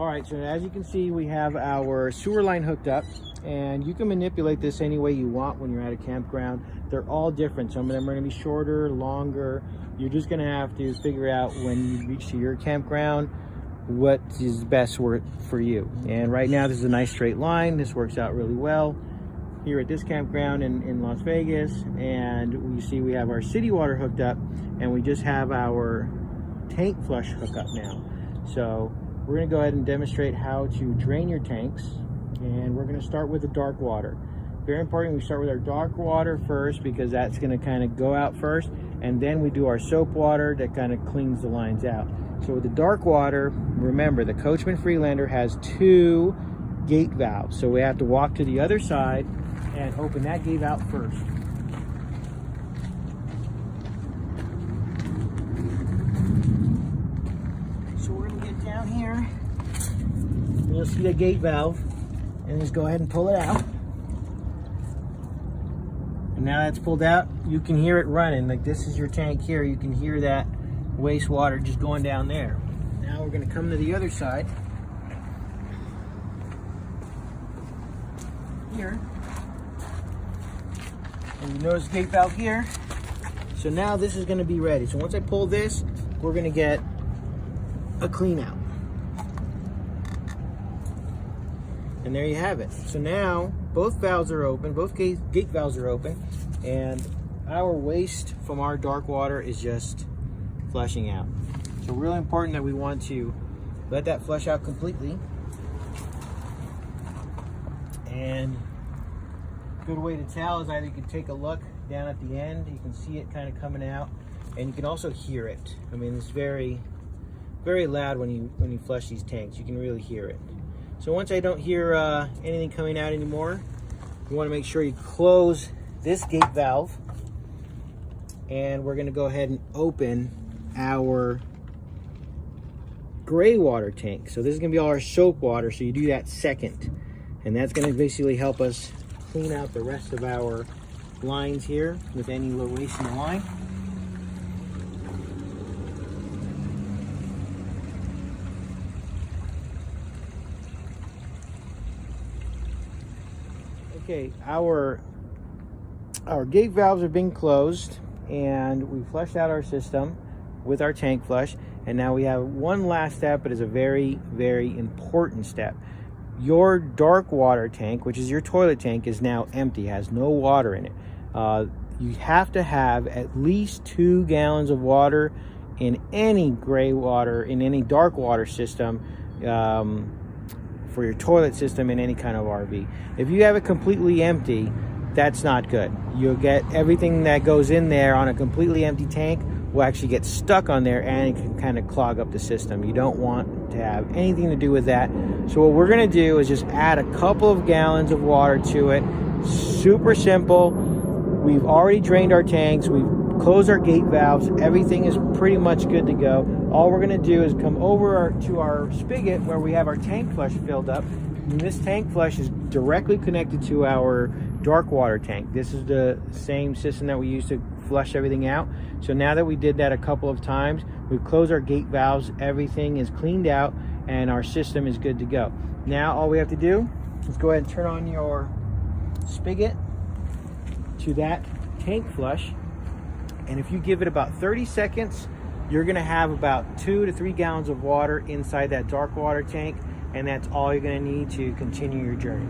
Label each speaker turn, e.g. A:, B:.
A: All right, so as you can see, we have our sewer line hooked up, and you can manipulate this any way you want when you're at a campground. They're all different. Some of them are gonna be shorter, longer. You're just gonna have to figure out when you reach to your campground what is best for you. And right now, this is a nice straight line. This works out really well here at this campground in Las Vegas. And you see we have our city water hooked up, and we just have our tank flush hookup now. So we're going to go ahead and demonstrate how to drain your tanks, and we're going to start with the dark water. Very important, we start with our dark water first because that's going to kind of go out first, and then we do our soap water that kind of cleans the lines out. So with the dark water, remember the Coachmen Freelander has 2 gate valves, so we have to walk to the other side and open that gate out first. So we're going to get down here, you'll see the gate valve, and just go ahead and pull it out. And now that's pulled out, you can hear it running. Like, this is your tank here, you can hear that wastewater just going down there. Now we're going to come to the other side here, and you notice the gate valve here. So now this is going to be ready. So once I pull this, we're going to get a clean out. And there you have it. So now both valves are open, both gate valves are open, and our waste from our dark water is just flushing out. So really important that we want to let that flush out completely. And a good way to tell is either you can take a look down at the end, you can see it kind of coming out, and you can also hear it. I mean, it's very loud when you flush these tanks. You can really hear it. So once I don't hear anything coming out anymore, you want to make sure you close this gate valve, and we're going to go ahead and open our gray water tank. So this is going to be all our soap water, so you do that second, and that's going to basically help us clean out the rest of our lines here with any low waste in the line. Okay, our gate valves are being closed, and we flushed out our system with our tank flush, and now we have one last step, but it's a very important step. Your dark water tank, which is your toilet tank, is now empty, has no water in it. You have to have at least 2 gallons of water in any gray water, in any dark water system, for your toilet system in any kind of RV. If you have it completely empty, that's not good. You'll get everything that goes in there on a completely empty tank will actually get stuck on there, and it can kind of clog up the system. You don't want to have anything to do with that. So what we're going to do is just add a couple of gallons of water to it. Super simple. We've already drained our tanks. We've closed our gate valves. Everything is pretty much good to go. All we're going to do is come over to our spigot where we have our tank flush filled up. And this tank flush is directly connected to our dark water tank. This is the same system that we use to flush everything out. So now that we did that a couple of times, we've closed our gate valves, everything is cleaned out, and our system is good to go. Now all we have to do is go ahead and turn on your spigot to that tank flush, and if you give it about 30 seconds, you're going to have about 2 to 3 gallons of water inside that dark water tank, and that's all you're going to need to continue your journey.